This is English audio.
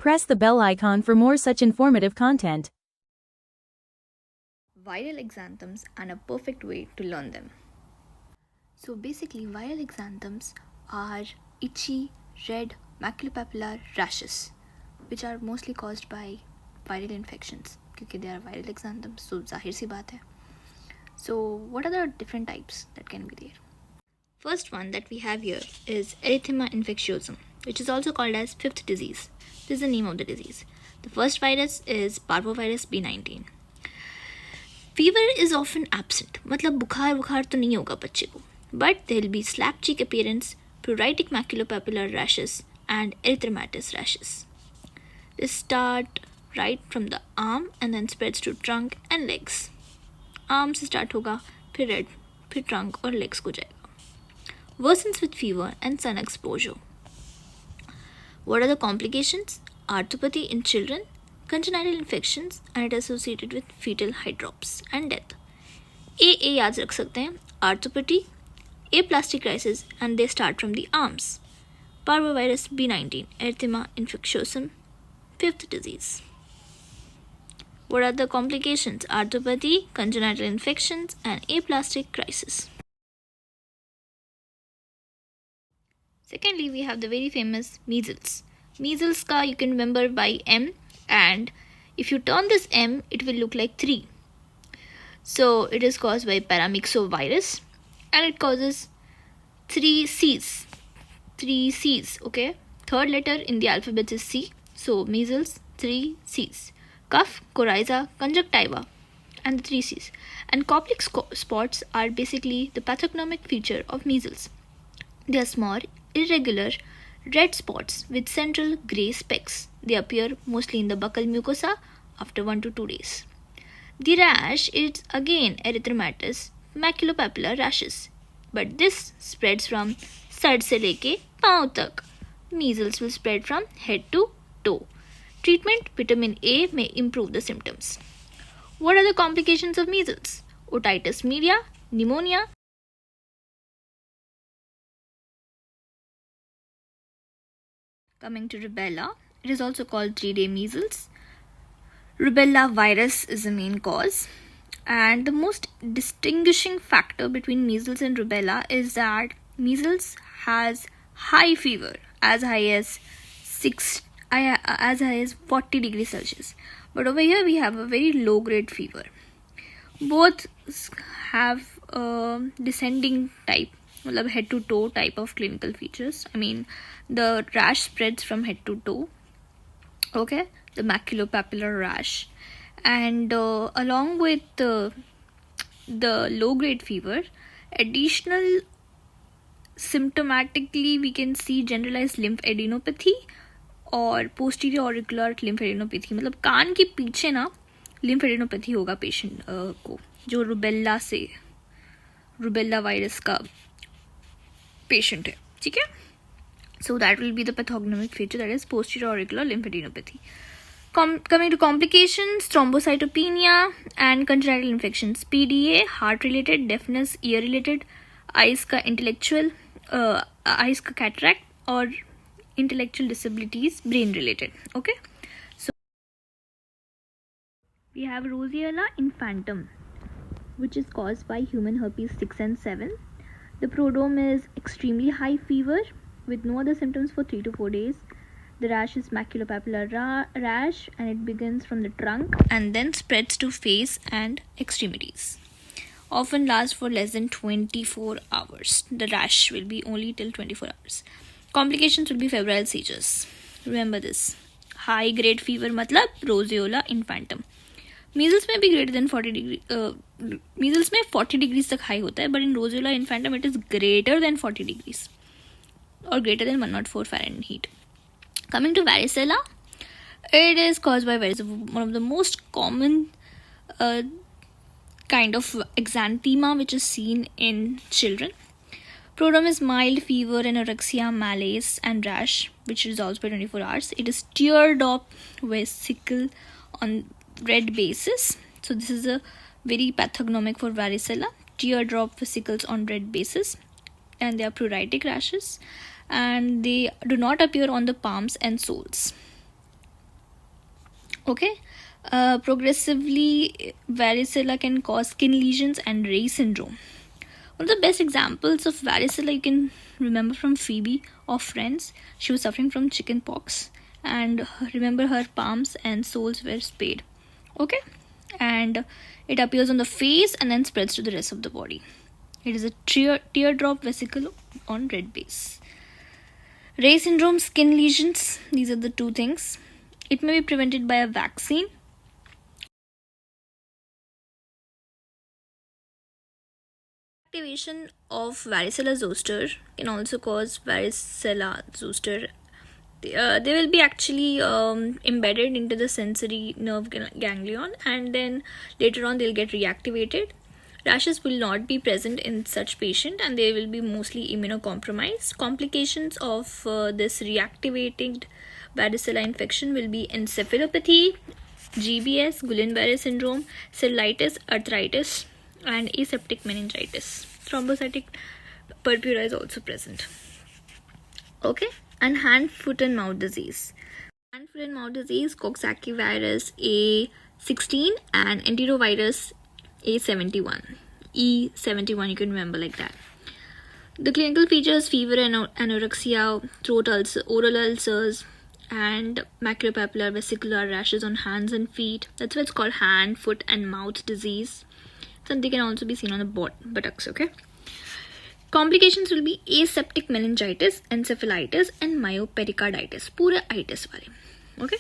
Press the bell icon for more such informative content. Viral exanthems and a perfect way to learn them. So basically, viral exanthems are itchy, red, maculopapular rashes, which are mostly caused by viral infections. Because they are viral exanthems, so zahir si baat hai. So what are the different types that can be there? First one that we have here is erythema infectiosum, which is also called as fifth disease. This is the name of the disease. The first virus is parvovirus B19. Fever is often absent, मतलब बुखार तो नहीं होगा बच्चे को, but there will be slap cheek appearance, pruritic maculopapular rashes and erythematous rashes. They start right from the arm and then spreads to trunk and legs. Arm से start होगा, फिर हेड, फिर ट्रंक और लेग्स को जाएगा. Worsens with fever and sun exposure. What are the complications? Arthropathy in children, congenital infections, and it is associated with fetal hydrops and death. A याद रख सकते हैं. Arthropathy, aplastic crisis, and they start from the arms. Parvovirus B19, erythema infectiosum, fifth disease. What are the complications? Arthropathy, congenital infections, and aplastic crisis. Secondly, we have the very famous measles. Measles ka you can remember by M, and if you turn this M, it will look like 3. So it is caused by paramyxovirus, and it causes 3 C's. 3 C's, okay? Third letter in the alphabet is C. So measles, 3 C's. Cough, coryza, conjunctiva, and the 3 C's. And Koplik spots are basically the pathognomic feature of measles. They are small, irregular, red spots with central grey specks. They appear mostly in the buccal mucosa after 1 to 2 days. The rash is again erythematous maculopapular rashes, but this spreads from sir से लेके पाँव तक. Measles will spread from head to toe. Treatment, vitamin A may improve the symptoms. What are the complications of measles? Otitis media, pneumonia. Coming to rubella, it is also called 3-day measles. Rubella virus is the main cause. And the most distinguishing factor between measles and rubella is that measles has high fever, as high as 40 degrees Celsius. But over here we have a very low grade fever. Both have descending type, head to toe type of clinical features. I mean, the rash spreads from head to toe. Okay, the maculopapular rash, and along with the low grade fever, additional symptomatically we can see generalized lymphadenopathy और posterior auricular lymphadenopathy. मतलब कान के पीछे ना lymphadenopathy होगा patient को, जो rubella virus का patient है. ठीक है, so that will be the pathognomic feature, that is posterior auricular lymphadenopathy. Coming to complications, thrombocytopenia and congenital infections. PDA, heart related, deafness, ear related, eyes का intellectual, eyes का cataract, or intellectual disabilities, brain related. Okay, so we have roseola infantum, which is caused by human herpes 6 and 7. The prodrome is extremely high fever with no other symptoms for 3 to 4 days. The rash is maculopapular rash, and it begins from the trunk and then spreads to face and extremities. Often lasts for less than 24 hours. The rash will be only till 24 hours. Complications will be febrile seizures. Remember this. High grade fever मतलब roseola infantum. Measles में भी greater than 40 degree. Measles में 40 degrees तक high होता है, but in roseola infantum it is greater than 40 degrees or greater than 104 Fahrenheit. Coming to varicella, it is caused by varicella, one of the most common kind of exanthema which is seen in children. Prodrome is mild fever, anorexia, malaise, and rash, which resolves by 24 hours. It is teardrop vesicle on red basis. So this is a very pathognomic for varicella. Teardrop vesicles on red basis, and they are pruritic rashes, and they do not appear on the palms and soles. Okay. Progressively, varicella can cause skin lesions and Rey syndrome. One of the best examples of varicella you can remember from Phoebe of Friends. She was suffering from chicken pox, and remember her palms and soles were spayed. Okay, and it appears on the face and then spreads to the rest of the body. It is a teardrop vesicle on red base. Rey syndrome, skin lesions. These are the two things. It may be prevented by a vaccine. Activation of varicella zoster can also cause varicella zoster. They will be actually embedded into the sensory nerve ganglion, and then later on they'll get reactivated. Rashes will not be present in such patient, and they will be mostly immunocompromised. Complications of this reactivated varicella infection will be encephalopathy, GBS, Guillain-Barré syndrome, cellulitis, arthritis, and aseptic meningitis. Thrombocytic purpura is also present. Okay, and hand, foot, and mouth disease. Hand, foot, and mouth disease, Coxsackie virus A16 and enterovirus A71. E71, you can remember like that. The clinical features: fever and anorexia, throat ulcer, oral ulcers, and maculopapular vesicular rashes on hands and feet. That's why it's called hand, foot, and mouth disease. And they can also be seen on the buttocks. Okay. Complications will be aseptic meningitis, encephalitis, and myopericarditis. Pura itis wale. Okay.